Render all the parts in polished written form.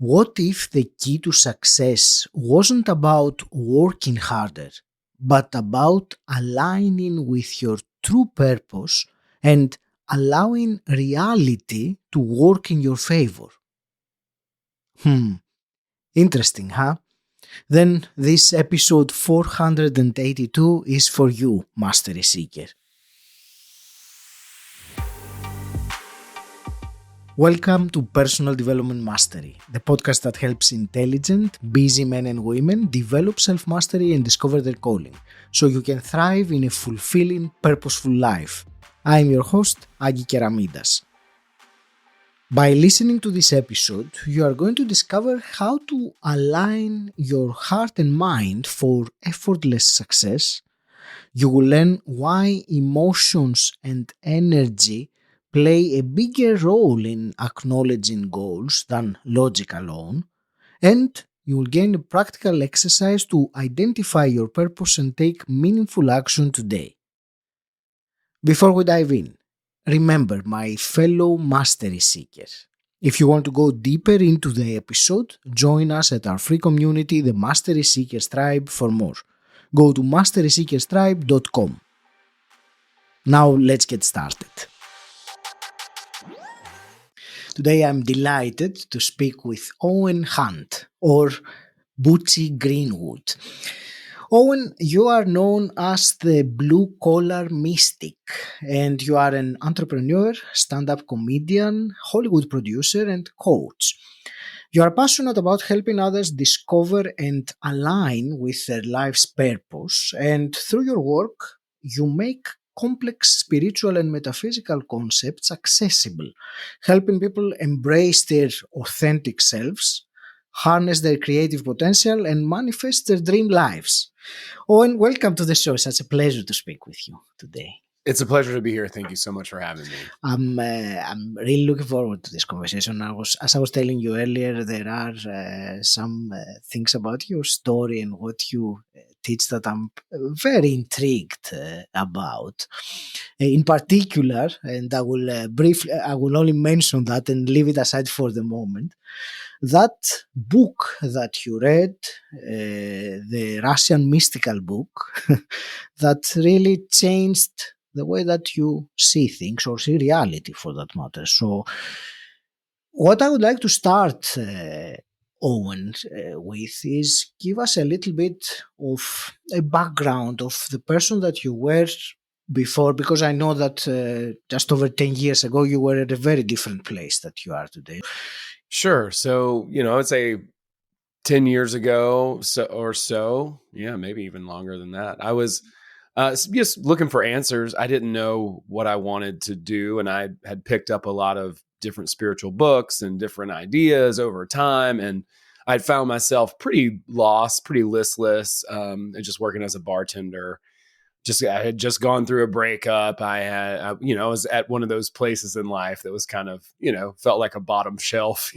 What if the key to success wasn't about working harder, but about aligning with your true purpose and allowing reality to work in your favor? Interesting, huh? Then this episode 482 is for you, Mastery Seeker. Welcome to Personal Development Mastery, the podcast that helps intelligent, busy men and women develop self-mastery and discover their calling, so you can thrive in a fulfilling, purposeful life. I am your host, Agi Keramidas. By listening to this episode, you are going to discover how to align your heart and mind for effortless success. You will learn why emotions and energy play a bigger role in acknowledging goals than logic alone, and you will gain a practical exercise to identify your purpose and take meaningful action today. Before we dive in, remember, my fellow Mastery Seekers, if you want to go deeper into the episode, join us at our free community, the Mastery Seekers Tribe, for more. Go to masteryseekerstribe.com. Now let's get started. Today I'm delighted to speak with Owen Hunt, or Bootsy Greenwood. Owen, you are known as the blue-collar mystic, and you are an entrepreneur, stand-up comedian, Hollywood producer, and coach. You are passionate about helping others discover and align with their life's purpose, and through your work, you make complex spiritual and metaphysical concepts accessible, helping people embrace their authentic selves, harness their creative potential, and manifest their dream lives. Owen, welcome to the show. It's such a pleasure to speak with you today. It's a pleasure to be here. Thank you so much for having me. I'm really looking forward to this conversation. As I was telling you earlier, there are some things about your story and what you teach that I'm very intrigued about. In particular, and I will only mention that and leave it aside for the moment. That book that you read, the Russian mystical book, that really changed the way that you see things or see reality for that matter. So what I would like to start, Owen, with is give us a little bit of a background of the person that you were before, because I know that just over 10 years ago, you were at a very different place that you are today. Sure. So, I would say 10 years ago or so, maybe even longer than that, I was just looking for answers. I didn't know what I wanted to do. And I had picked up a lot of different spiritual books and different ideas over time. And I'd found myself pretty lost, pretty listless, and just working as a bartender. I had just gone through a breakup. I was at one of those places in life that was kind of, felt like a bottom shelf,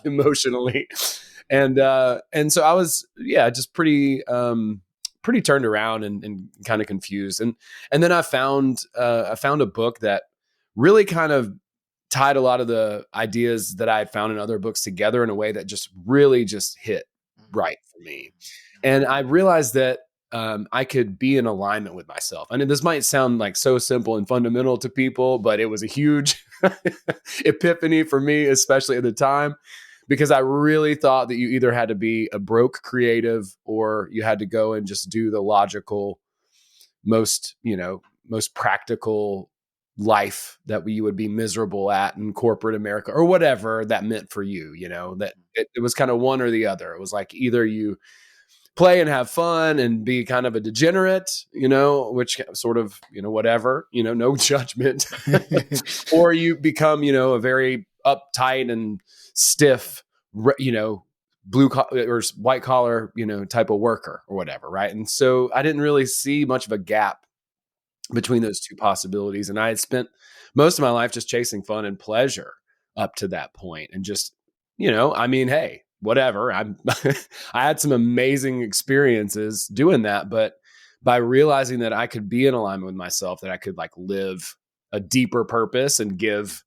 emotionally. And so I was, just pretty turned around and kind of confused. And then I found a book that really kind of tied a lot of the ideas that I had found in other books together in a way that just really just hit right for me. And I realized that I could be in alignment with myself. I mean, this might sound like so simple and fundamental to people, but it was a huge epiphany for me, especially at the time, because I really thought that you either had to be a broke creative or you had to go and just do the logical, most practical life that you would be miserable at in corporate America or whatever that meant for you, that it was kind of one or the other. It was like either you play and have fun and be kind of a degenerate, which sort of, whatever, no judgment, or you become, a very uptight and stiff, blue or white collar, type of worker or whatever. Right. And so I didn't really see much of a gap between those two possibilities. And I had spent most of my life just chasing fun and pleasure up to that point. And just, hey, whatever. I had some amazing experiences doing that, but by realizing that I could be in alignment with myself, that I could live a deeper purpose and give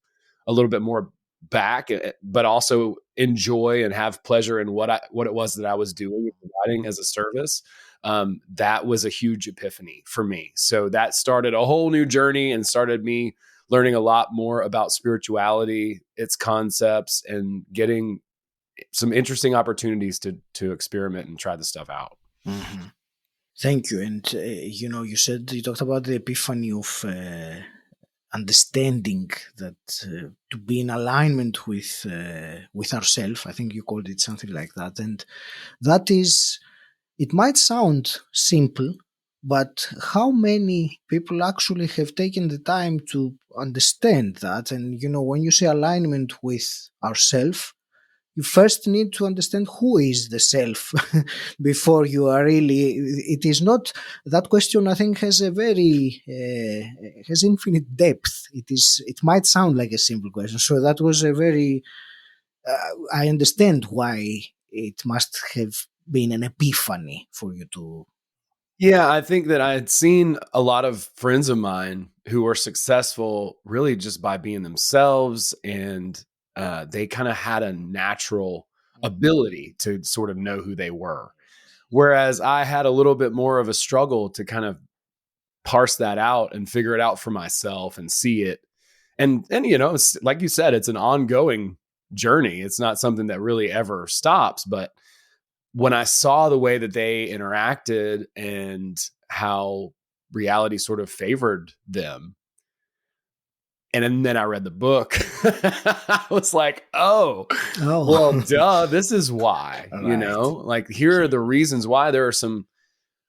a little bit more back, but also enjoy and have pleasure in what it was that I was doing and providing as a service. That was a huge epiphany for me. So that started a whole new journey and started me learning a lot more about spirituality, its concepts, and getting some interesting opportunities to experiment and try the stuff out. Mm-hmm. Thank you. And, you talked about the epiphany of understanding that to be in alignment with ourselves. I think you called it something like that. And that is, it might sound simple, but how many people actually have taken the time to understand that? And, when you say alignment with ourselves, you first need to understand who is the self before you are really. It is not that question. I think has a very has infinite depth. It might sound like a simple question. So that was a very. I understand why it must have been an epiphany for you to. Yeah, I think that I had seen a lot of friends of mine who were successful really just by being themselves, and they kind of had a natural ability to sort of know who they were. Whereas I had a little bit more of a struggle to kind of parse that out and figure it out for myself and see it. And it's, like you said, it's an ongoing journey. It's not something that really ever stops, but when I saw the way that they interacted and how reality sort of favored them, and then I read the book, I was like, oh, well, duh, this is why, Right. like here are the reasons why. There are some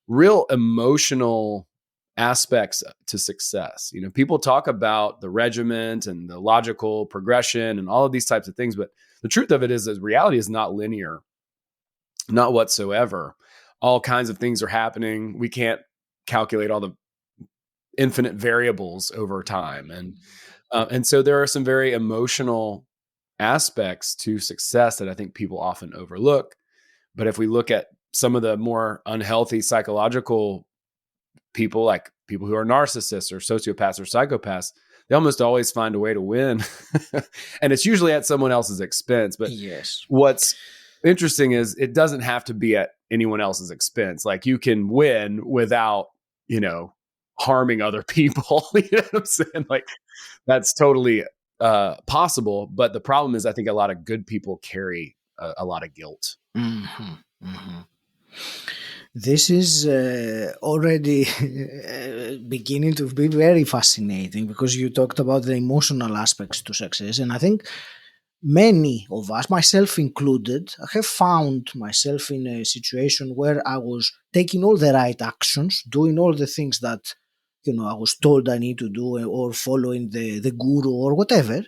real emotional aspects to success. People talk about the regiment and the logical progression and all of these types of things, but the truth of it is that reality is not linear. Not whatsoever. All kinds of things are happening. We can't calculate all the infinite variables over time. And so there are some very emotional aspects to success that I think people often overlook. But if we look at some of the more unhealthy psychological people, like people who are narcissists or sociopaths or psychopaths, they almost always find a way to win. And it's usually at someone else's expense. But yes, what's interesting is it doesn't have to be at anyone else's expense. Like you can win without, harming other people. You know what I'm saying? Like that's totally possible. But the problem is I think a lot of good people carry a lot of guilt. Mm-hmm. Mm-hmm. This is already beginning to be very fascinating because you talked about the emotional aspects to success. And I think many of us, myself included, I have found myself in a situation where I was taking all the right actions, doing all the things that, I was told I need to do, or following the guru or whatever.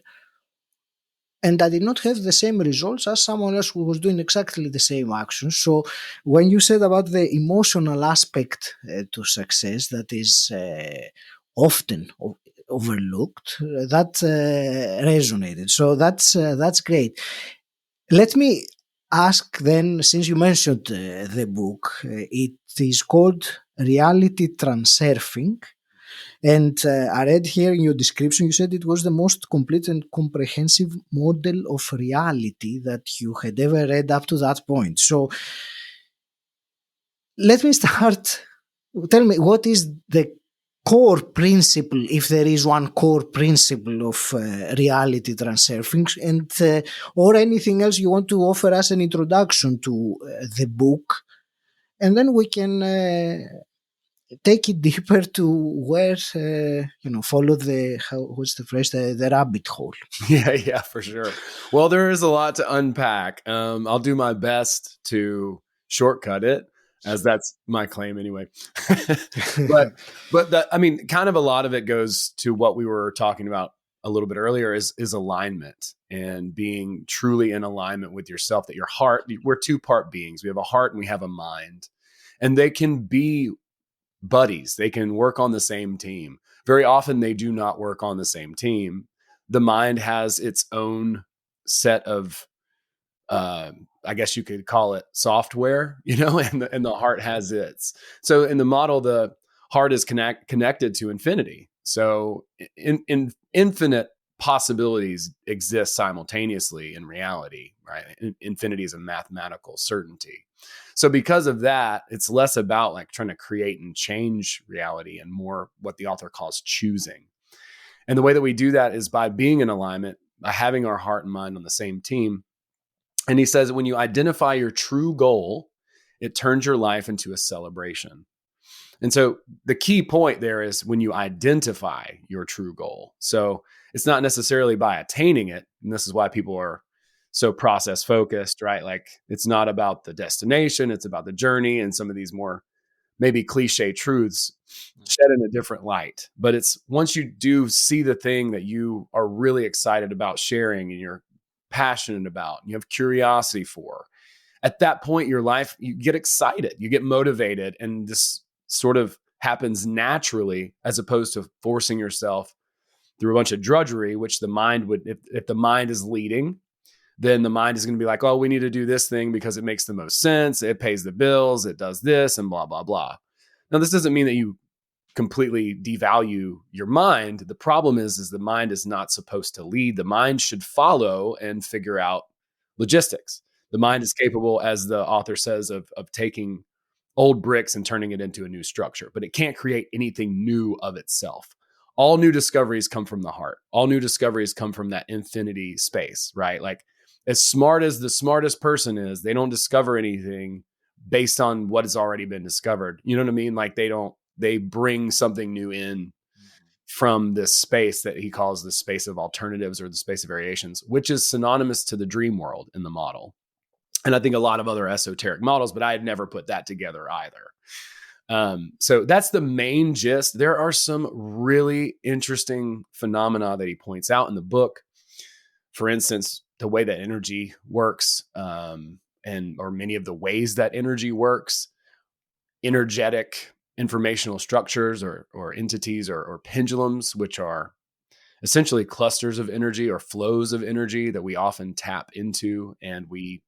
And I did not have the same results as someone else who was doing exactly the same actions. So when you said about the emotional aspect to success that is often overlooked, that resonated. So that's great. Let me ask then, since you mentioned the book, it is called Reality Transurfing. And I read here in your description, you said it was the most complete and comprehensive model of reality that you had ever read up to that point. So let me start. Tell me, what is the core principle, if there is one core principle of reality transurfing, and or anything else you want to offer as an introduction to the book, and then we can take it deeper to where follow what's the phrase, the rabbit hole. Yeah, for sure. Well, there is a lot to unpack. I'll do my best to shortcut it, as that's my claim anyway. but kind of a lot of it goes to what we were talking about a little bit earlier is alignment and being truly in alignment with yourself, that your heart, we're two-part beings. We have a heart and we have a mind, and they can be buddies. They can work on the same team. Very often they do not work on the same team. The mind has its own set of, I guess you could call it software, and the heart has its. So in the model, the heart is connected to infinity. So in infinite possibilities exist simultaneously in reality, right? Infinity is a mathematical certainty. So because of that, it's less about like trying to create and change reality and more what the author calls choosing. And the way that we do that is by being in alignment, by having our heart and mind on the same team. And he says, when you identify your true goal, it turns your life into a celebration. And so the key point there is when you identify your true goal. So it's not necessarily by attaining it. And this is why people are so process focused, right? Like it's not about the destination, it's about the journey and some of these more maybe cliche truths shed in a different light. But it's once you do see the thing that you are really excited about sharing and you're passionate about, and you have curiosity for, at that point, your life, you get excited, you get motivated, and this sort of happens naturally as opposed to forcing yourself through a bunch of drudgery, which the mind would, if the mind is leading, then the mind is going to be like, oh, we need to do this thing because it makes the most sense. It pays the bills. It does this and blah, blah, blah. Now, this doesn't mean that you completely devalue your mind. The problem is the mind is not supposed to lead. The mind should follow and figure out logistics. The mind is capable, as the author says, of taking old bricks and turning it into a new structure, but it can't create anything new of itself. All new discoveries come from the heart. All new discoveries come from that infinity space, right? Like as smart as the smartest person is, they don't discover anything based on what has already been discovered. You know what I mean? Like they bring something new in from this space that he calls the space of alternatives or the space of variations, which is synonymous to the dream world in the model. And I think a lot of other esoteric models, but I had never put that together either. So that's the main gist. There are some really interesting phenomena that he points out in the book. For instance, the way that energy works, or many of the ways that energy works, energetic informational structures or entities or pendulums, which are essentially clusters of energy or flows of energy that we often tap into and we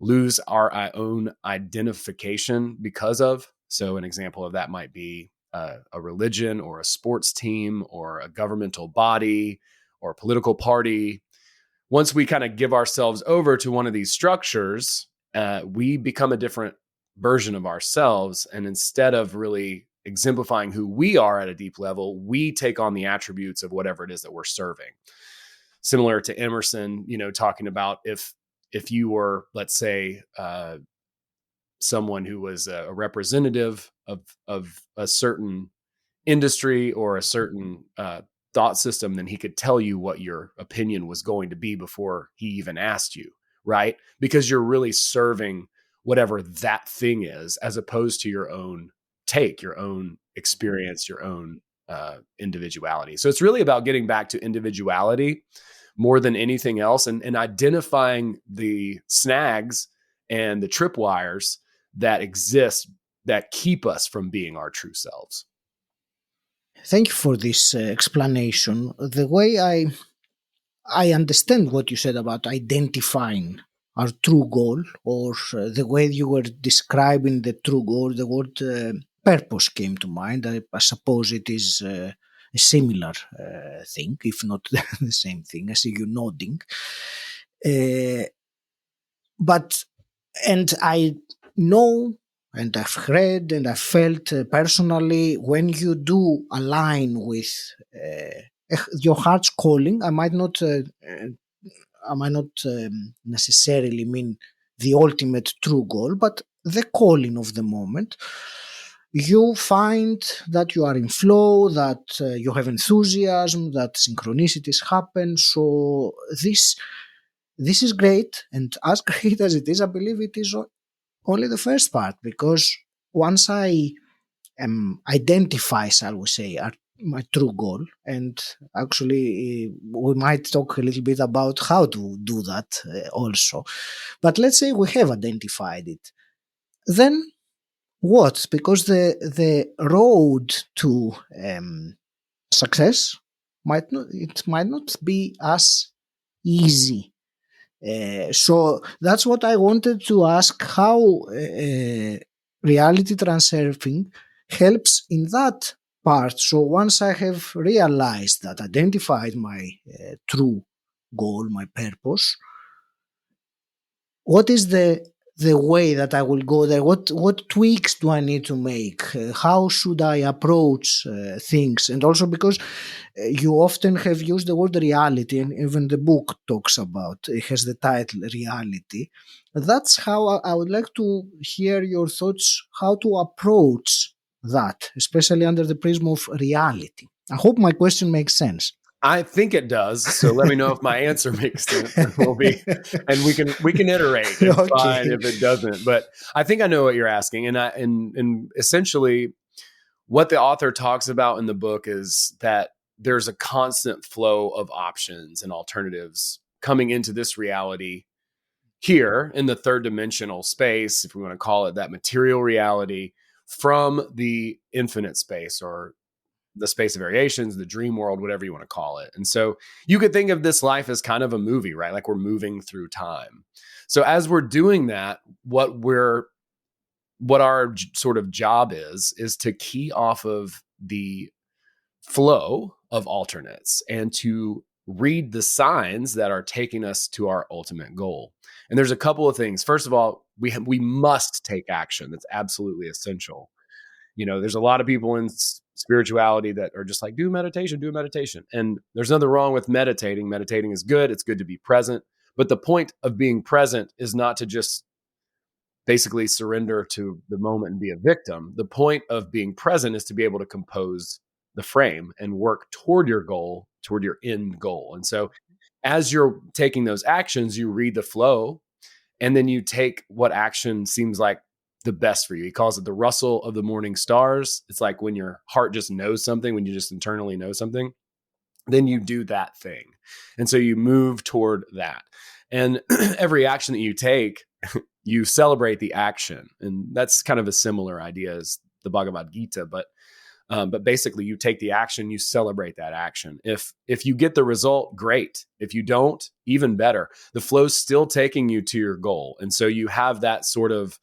lose our own identification because of. So an example of that might be a religion or a sports team or a governmental body or a political party. Once we kind of give ourselves over to one of these structures, we become a different version of ourselves. And instead of really exemplifying who we are at a deep level, we take on the attributes of whatever it is that we're serving. Similar to Emerson, talking about if you were, let's say, someone who was a representative of a certain industry or a certain thought system, then he could tell you what your opinion was going to be before he even asked you, right? Because you're really serving whatever that thing is, as opposed to your own take, your own experience, your own individuality. So it's really about getting back to individuality more than anything else, and identifying the snags and the tripwires that exist that keep us from being our true selves. Thank you for this explanation. The way I understand what you said about identifying our true goal, or the way you were describing the true goal, the word purpose came to mind. I suppose it is a similar thing, if not the same thing. I see you nodding. And I know, and I've heard, and I've felt personally, when you do align with your heart's calling, I might not necessarily mean the ultimate true goal, but the calling of the moment. You find that you are in flow, that you have enthusiasm, that synchronicities happen. So this is great, and as great as it is, I believe it is only the first part, because once I identify, shall we say, my true goal, and actually we might talk a little bit about how to do that also. But let's say we have identified it. Then what? Because the road to success might not be as easy. So that's what I wanted to ask, how reality transurfing helps in that part. So once I have realized that, identified my true goal, my purpose, what is the way that I will go there? What tweaks do I need to make? How should I approach things? And also because you often have used the word reality, and even the book talks about it has the title Reality. That's how I would like to hear your thoughts how to approach that, especially under the prism of reality. I hope my question makes sense. I think it does. So let me know if my answer makes sense. And we can iterate and Okay. fine if it doesn't. But I think I know what you're asking, and essentially what the author talks about in the book is that there's a constant flow of options and alternatives coming into this reality here in the third dimensional space, if we want to call it that, material reality, from the infinite space, or the space of variations, the dream world, whatever you want to call it. And so you could think of this life as kind of a movie, right? Like we're moving through time. So as we're doing that, what our sort of job is to key off of the flow of alternates and to read the signs that are taking us to our ultimate goal. And there's a couple of things. First of all, we must take action. That's absolutely essential. There's a lot of people in spirituality that are just like, do meditation. And there's nothing wrong with meditating. Meditating is good. It's good to be present. But the point of being present is not to just basically surrender to the moment and be a victim. The point of being present is to be able to compose the frame and work toward your goal, toward your end goal. And so as you're taking those actions, you read the flow, and then you take what action seems like the best for you. He calls it the rustle of the morning stars. It's like when your heart just knows something, when you just internally know something, then you do that thing. And so you move toward that. And every action that you take, you celebrate the action. And that's kind of a similar idea as the Bhagavad Gita. But basically you take the action, you celebrate that action. If you get the result, great. If you don't, even better. The flow's still taking you to your goal. And so you have that sort of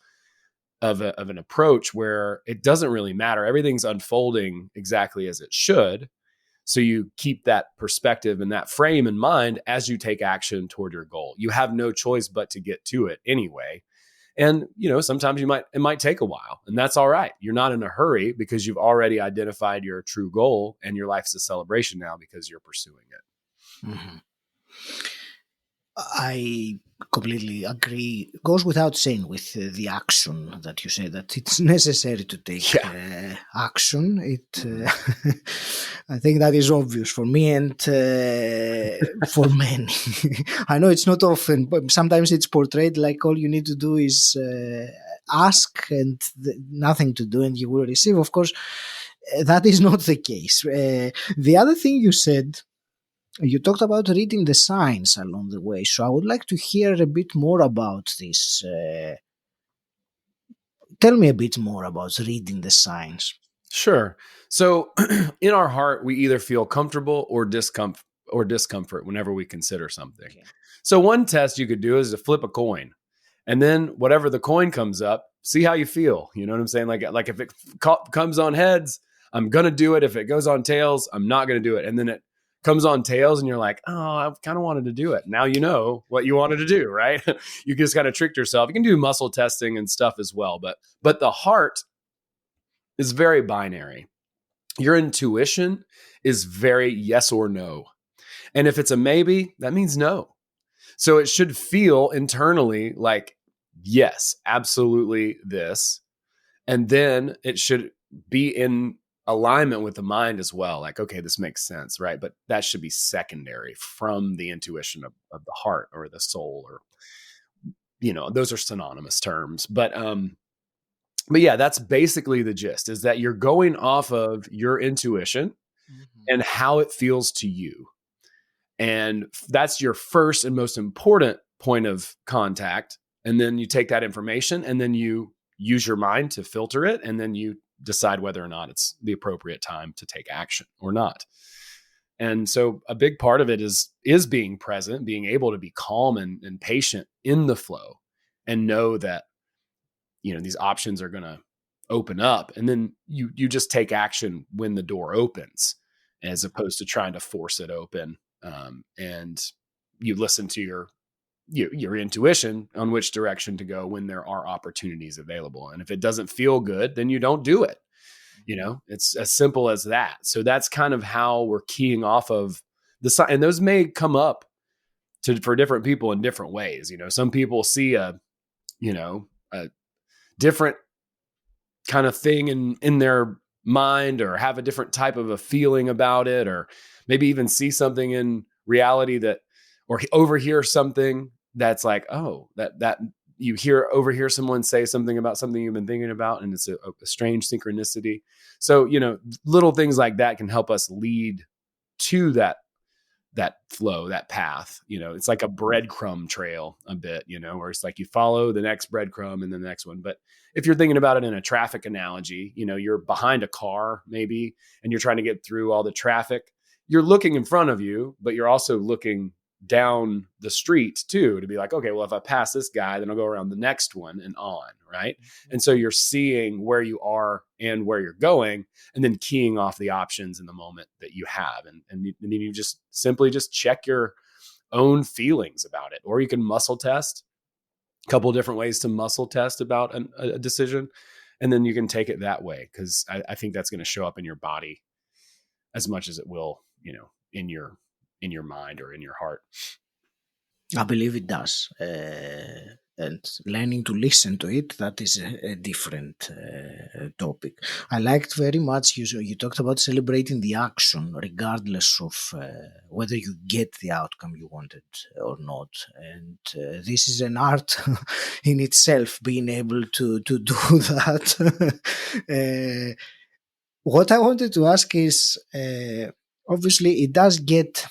an approach where it doesn't really matter. Everything's unfolding exactly as it should. So you keep that perspective and that frame in mind as you take action toward your goal. You have no choice but to get to it anyway. And, sometimes it might take a while, and that's all right. You're not in a hurry because you've already identified your true goal, and your life's a celebration now because you're pursuing it. Mm-hmm. I completely agree. Goes without saying with the action that you say, that it's necessary to take action. I think that is obvious for me and for many. I know it's not often, but sometimes it's portrayed like all you need to do is ask and nothing to do and you will receive. Of course, that is not the case. The other thing you said, you talked about reading the signs along the way. So I would like to hear a bit more about this. Tell me a bit more about reading the signs. Sure. So in our heart, we either feel comfortable or discomfort whenever we consider something. Okay. So one test you could do is to flip a coin, and then whatever the coin comes up, see how you feel. You know what I'm saying? Like if it comes on heads, I'm going to do it. If it goes on tails, I'm not going to do it. And then it comes on tails and you're like, oh, I kind of wanted to do it. Now you know what you wanted to do, right? You just kind of tricked yourself. You can do muscle testing and stuff as well. But the heart is very binary. Your intuition is very yes or no. And if it's a maybe, that means no. So it should feel internally like, yes, absolutely this. And then it should be in alignment with the mind as well. Like, okay, this makes sense, right? But that should be secondary from the intuition of the heart or the soul, or, those are synonymous terms. But yeah, that's basically the gist, is that you're going off of your intuition and how it feels to you. And that's your first and most important point of contact. And then you take that information and then you use your mind to filter it. And then you decide whether or not it's the appropriate time to take action or not. And so a big part of it is being present, being able to be calm and patient in the flow, and know that, these options are going to open up, and then you just take action when the door opens, as opposed to trying to force it open. And you listen to your intuition on which direction to go when there are opportunities available. And if it doesn't feel good, then you don't do it. It's as simple as that. So that's kind of how we're keying off of the sign. And those may come up for different people in different ways. Some people see a different kind of thing in their mind, or have a different type of a feeling about it, or maybe even see something in reality or overhear something that's like, oh, that you overhear someone say something about something you've been thinking about, and it's a strange synchronicity. So, little things like that can help us lead to that flow, that path. It's like a breadcrumb trail a bit, where it's like you follow the next breadcrumb and then the next one. But if you're thinking about it in a traffic analogy, you're behind a car maybe, and you're trying to get through all the traffic. You're looking in front of you, but you're also looking down the street too, to be like, okay, well, if I pass this guy, then I'll go around the next one and on. Right. Mm-hmm. And so you're seeing where you are and where you're going, and then keying off the options in the moment that you have. And then you just simply just check your own feelings about it. Or you can muscle test. A couple of different ways to muscle test about a decision. And then you can take it that way, because I think that's going to show up in your body as much as it will, in your mind or in your heart. I believe it does. And learning to listen to it, that is a different topic. I liked very much you talked about celebrating the action regardless of whether you get the outcome you wanted or not. And this is an art in itself, being able to do that. What I wanted to ask is, obviously it does get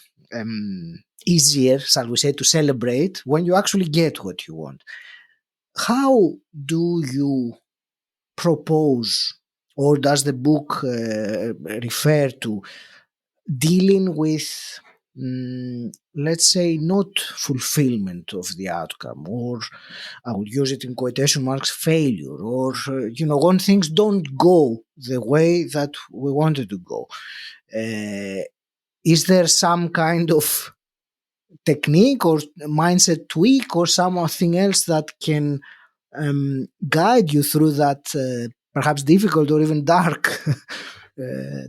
easier, shall we say, to celebrate when you actually get what you want. How do you propose, or does the book refer to dealing with, let's say, not fulfillment of the outcome, or I would use it in quotation marks, failure, or, when things don't go the way that we wanted to go? Is there some kind of technique or mindset tweak or something else that can guide you through that perhaps difficult or even dark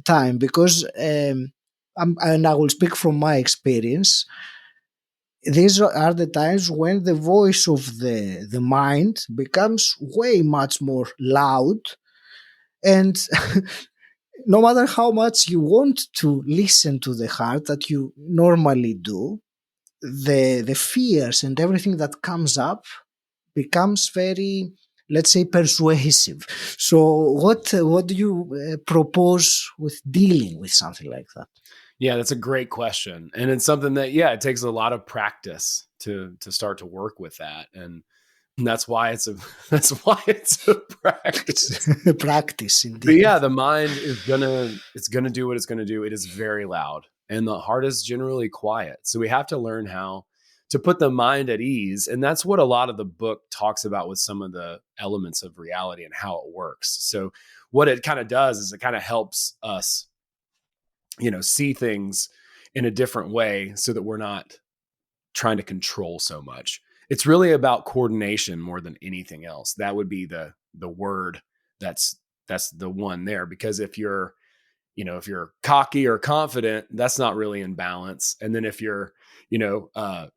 time? Because and I will speak from my experience, these are the times when the voice of the mind becomes way much more loud, and no matter how much you want to listen to the heart that you normally do, the fears and everything that comes up becomes very, let's say, persuasive. So what do you propose with dealing with something like that? Yeah, that's a great question. And it's something that, it takes a lot of practice to start to work with that. And that's why it's a practice. Practice, indeed. But yeah, the mind is it's gonna do what it's gonna do. It is very loud, and the heart is generally quiet. So we have to learn how to put the mind at ease. And that's what a lot of the book talks about with some of the elements of reality and how it works. So what it kind of does is it kind of helps us, see things in a different way, so that we're not trying to control so much. It's really about coordination more than anything else. That would be the word that's the one there. Because if you're cocky or confident, that's not really in balance. And then if you're,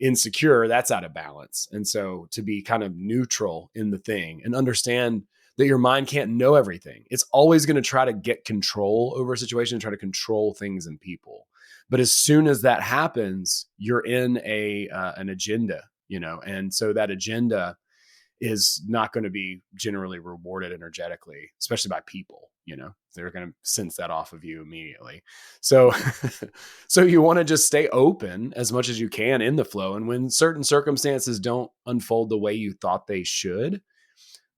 insecure, that's out of balance. And so to be kind of neutral in the thing and understand that your mind can't know everything. It's always going to try to get control over a situation and try to control things and people. But as soon as that happens, you're in an agenda, and so that agenda is not going to be generally rewarded energetically, especially by people. They're going to sense that off of you immediately. So, so you want to just stay open as much as you can in the flow. And when certain circumstances don't unfold the way you thought they should,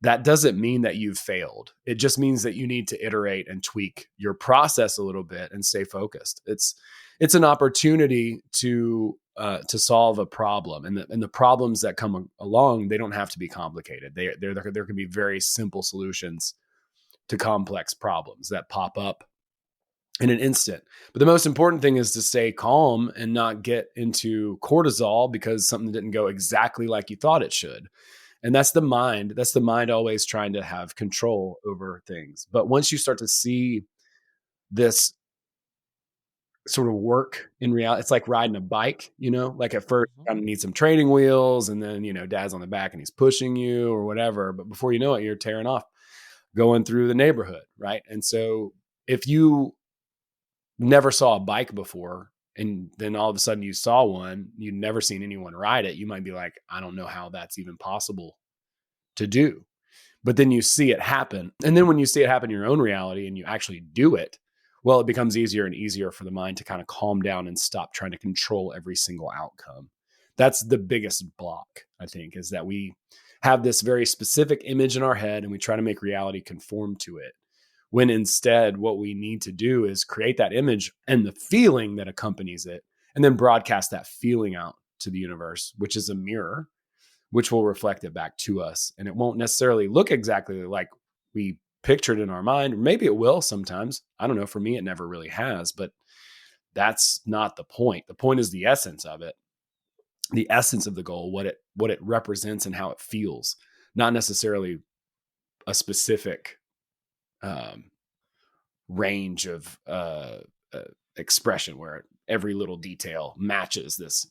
that doesn't mean that you've failed. It just means that you need to iterate and tweak your process a little bit and stay focused. It's an opportunity to solve a problem, and the problems that come along, they don't have to be complicated. There can be very simple solutions to complex problems that pop up in an instant. But the most important thing is to stay calm and not get into cortisol because something didn't go exactly like you thought it should. And that's the mind. That's the mind always trying to have control over things. But once you start to see this sort of work in reality, it's like riding a bike, like at first you kind of need some training wheels and then, dad's on the back and he's pushing you or whatever. But before you know it, you're tearing off, going through the neighborhood. Right. And so if you never saw a bike before and then all of a sudden you saw one, you'd never seen anyone ride it, you might be like, I don't know how that's even possible to do. But then you see it happen. And then when you see it happen in your own reality and you actually do it, well, it becomes easier and easier for the mind to kind of calm down and stop trying to control every single outcome. That's the biggest block, I think, is that we have this very specific image in our head and we try to make reality conform to it. When instead what we need to do is create that image and the feeling that accompanies it, and then broadcast that feeling out to the universe, which is a mirror, which will reflect it back to us. And it won't necessarily look exactly like we pictured in our mind. Maybe it will sometimes. I don't know. For me, it never really has, but that's not the point. The point is the essence of it, the essence of the goal, what it represents and how it feels, not necessarily a specific range of expression where every little detail matches this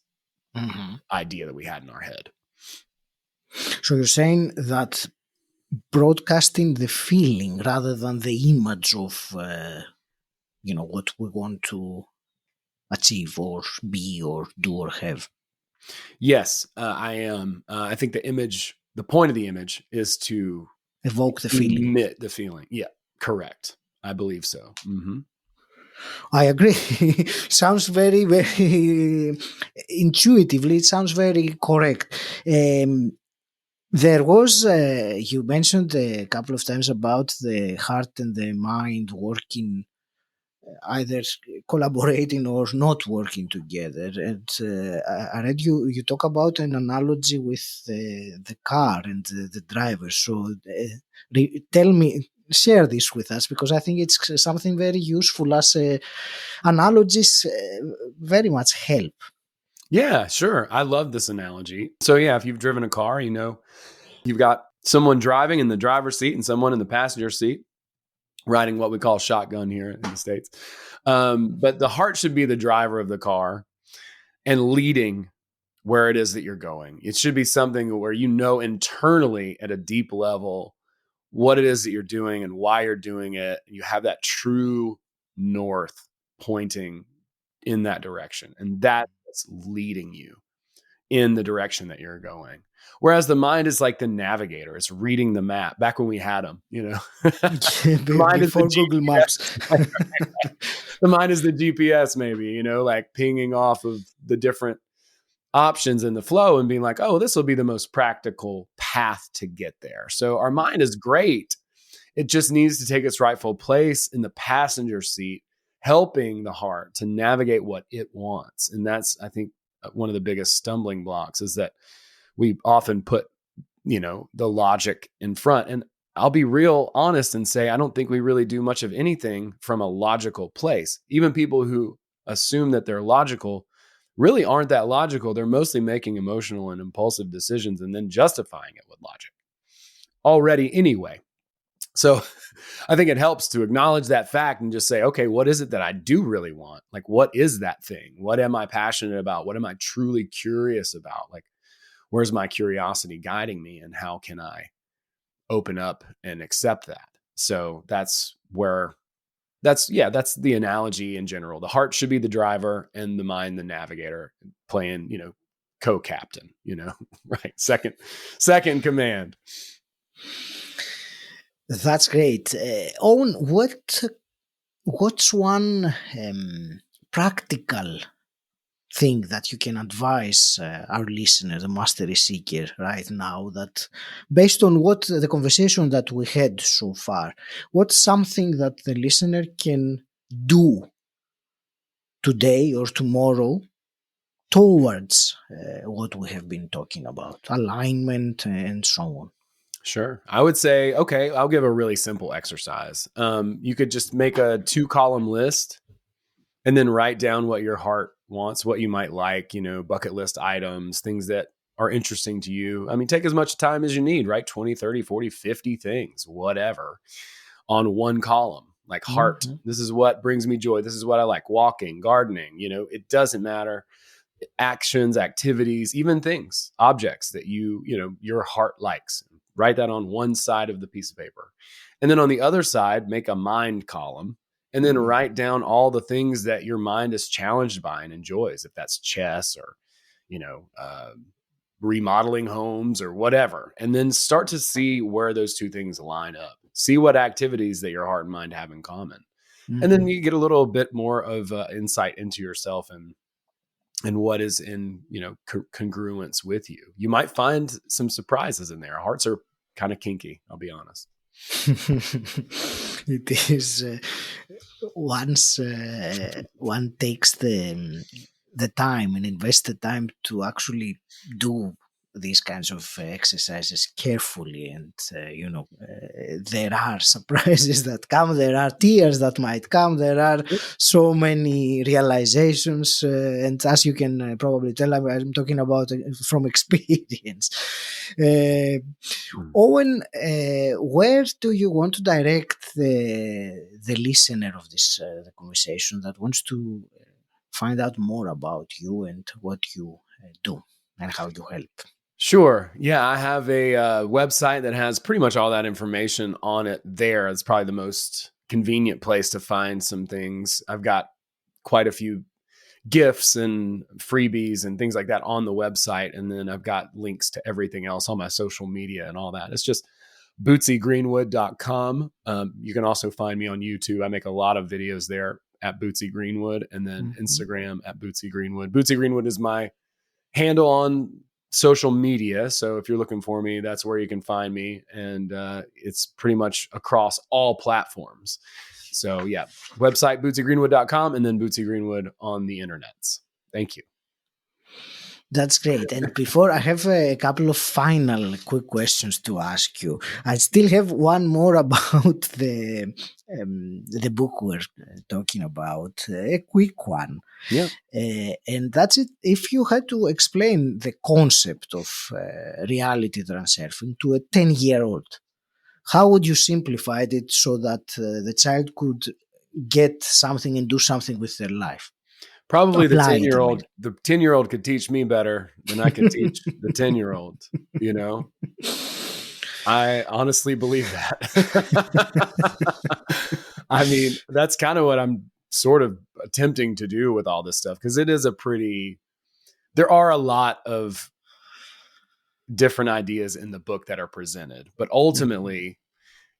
idea that we had in our head. So you're saying that broadcasting the feeling rather than the image of, what we want to achieve or be or do or have. Yes, I am. I think the point of the image is to evoke the feeling. Emit the feeling. Yeah, correct. I believe so. Mm-hmm. I agree. Sounds very, very intuitively. It sounds very correct. There was, you mentioned a couple of times about the heart and the mind working, either collaborating or not working together. And I read you talk about an analogy with the car and the driver. So share this with us, because I think it's something very useful as analogies very much help. Yeah, sure. I love this analogy. So yeah, if you've driven a car, you've got someone driving in the driver's seat and someone in the passenger seat, riding what we call shotgun here in the States. But the heart should be the driver of the car and leading where it is that you're going. It should be something where internally at a deep level what it is that you're doing and why you're doing it. You have that true north pointing in that direction. And that's leading you in the direction that you're going. Whereas the mind is like the navigator. It's reading the map. Back when we had them, the mind before Google Maps. The mind is the GPS, maybe, like pinging off of the different options in the flow and being like, oh, this will be the most practical path to get there. So our mind is great. It just needs to take its rightful place in the passenger seat, helping the heart to navigate what it wants. And that's, I think, one of the biggest stumbling blocks is that we often put, the logic in front. And I'll be real honest and say, I don't think we really do much of anything from a logical place. Even people who assume that they're logical really aren't that logical. They're mostly making emotional and impulsive decisions and then justifying it with logic already anyway. So I think it helps to acknowledge that fact and just say, okay, what is it that I do really want? Like, what is that thing? What am I passionate about? What am I truly curious about? Like, where's my curiosity guiding me? And how can I open up and accept that? So that's the analogy in general. The heart should be the driver and the mind, the navigator, playing, co-captain, right. Second command. That's great. Owen, what's one practical thing that you can advise our listener, the mastery seeker right now, that based on what the conversation that we had so far, what's something that the listener can do today or tomorrow towards what we have been talking about, alignment and so on? Sure. I would say, okay, I'll give a really simple exercise. You could just make a 2-column list and then write down what your heart wants, what you might like, bucket list items, things that are interesting to you. I mean, take as much time as you need, right? 20, 30, 40, 50 things, whatever, on one column. Like heart, Mm-hmm. this is what brings me joy. This is what I like. Walking, gardening, it doesn't matter. Actions, activities, even things, objects that your heart likes. Write that on one side of the piece of paper. And then on the other side, make a mind column and then write down all the things that your mind is challenged by and enjoys, if that's chess or, remodeling homes or whatever. And then start to see where those two things line up. See what activities that your heart and mind have in common. And then you get a little bit more of insight into yourself and what is in, congruence with you. You might find some surprises in there. Hearts are kind of kinky, I'll be honest. It is once one takes the time and invests the time to actually do these kinds of exercises carefully, and there are surprises that come, there are tears that might come, there are so many realizations, and as you can probably tell, I'm talking about from experience. Owen, where do you want to direct the listener of this the conversation that wants to find out more about you and what you do and how you help? Sure. Yeah, I have a website that has pretty much all that information on it there. It's probably the most convenient place to find some things. I've got quite a few gifts and freebies and things like that on the website. And then I've got links to everything else on my social media and all that. It's just BootsyGreenwood.com. You can also find me on YouTube. I make a lot of videos there at Bootsy Greenwood, and then Instagram at Bootsy Greenwood. Bootsy Greenwood is my handle on social media. So if you're looking for me, that's where you can find me. And it's pretty much across all platforms. So yeah, website BootsyGreenwood.com, and then Bootsy Greenwood on the internets. Thank you. That's great. And before, I have a couple of final quick questions to ask you. I still have one more about the book we're talking about, a quick one. Yeah. And that's it. If you had to explain the concept of reality transurfing to a 10-year-old, how would you simplify it so that the child could get something and do something with their life? Probably the Apply it, 10-year-old. I mean. The 10-year-old could teach me better than I could teach the 10-year-old. I honestly believe that. I mean, that's kind of what I'm sort of attempting to do with all this stuff, because it is there are a lot of different ideas in the book that are presented, but ultimately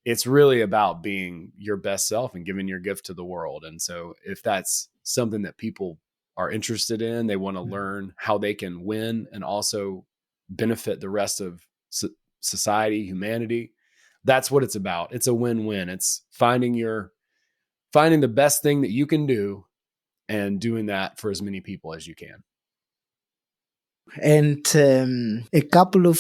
it's really about being your best self and giving your gift to the world. And so if that's something that people are interested in, they want to learn how they can win and also benefit the rest of society, humanity, that's what it's about. It's a win-win. It's finding the best thing that you can do and doing that for as many people as you can. And a couple of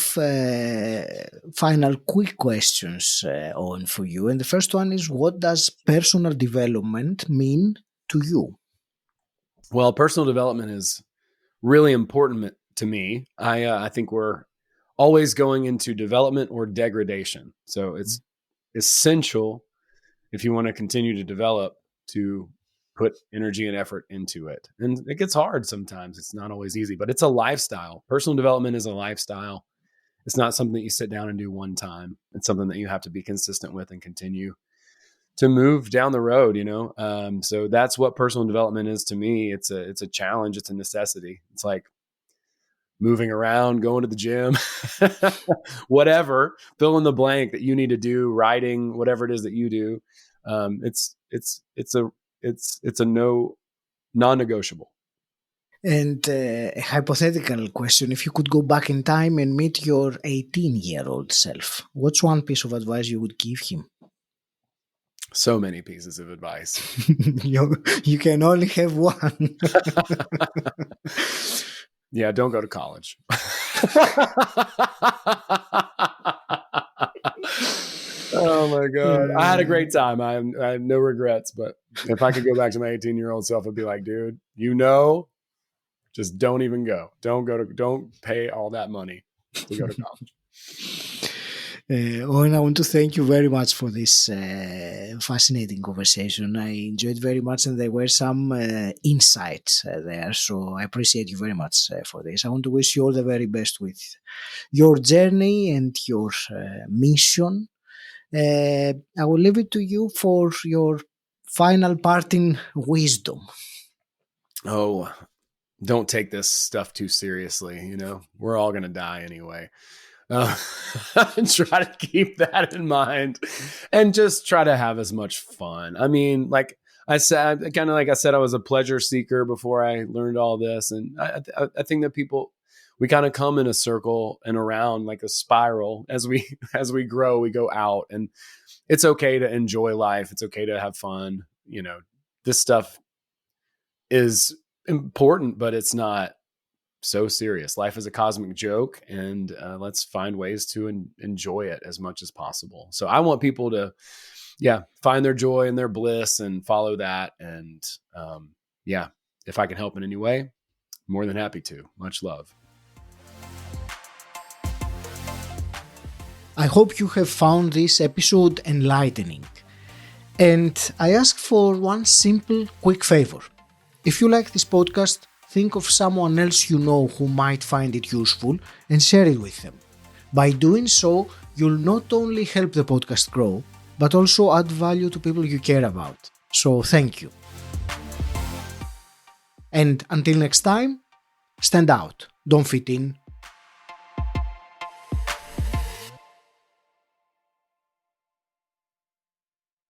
final quick questions, Owen, for you. And the first one is, what does personal development mean to you? Well, personal development is really important to me. I think we're always going into development or degradation. So it's essential, if you want to continue to develop, to put energy and effort into it. And it gets hard sometimes. It's not always easy, but it's a lifestyle. Personal development is a lifestyle. It's not something that you sit down and do one time. It's something that you have to be consistent with and continue to move down the road, So that's what personal development is to me. It's a challenge. It's a necessity. It's like moving around, going to the gym, whatever, fill in the blank that you need to do, writing, whatever it is that you do. It's a non-negotiable. And a hypothetical question, if you could go back in time and meet your 18-year-old self, what's one piece of advice you would give him? So many pieces of advice. You can only have one. Yeah, don't go to college. my God. I had a great time. I have no regrets, but if I could go back to my 18-year-old self, I'd be like, dude, just don't even go. Don't pay all that money to go to college. Owen, I want to thank you very much for this fascinating conversation. I enjoyed very much, and there were some insights there. So I appreciate you very much for this. I want to wish you all the very best with your journey and your mission. I will leave it to you for your final parting wisdom. Oh, don't take this stuff too seriously. We're all going to die anyway. Try to keep that in mind and just try to have as much fun. I mean, like I said, I was a pleasure seeker before I learned all this. And I think that we kind of come in a circle and around like a spiral. As we grow, we go out, and it's okay to enjoy life. It's okay to have fun. This stuff is important, but it's not so serious. Life is a cosmic joke, and let's find ways to enjoy it as much as possible. So I want people to, find their joy and their bliss and follow that. And if I can help in any way, more than happy to. Much love. I hope you have found this episode enlightening. And I ask for one simple, quick favor. If you like this podcast, think of someone else you know who might find it useful and share it with them. By doing so, you'll not only help the podcast grow, but also add value to people you care about. So thank you. And until next time, stand out, don't fit in,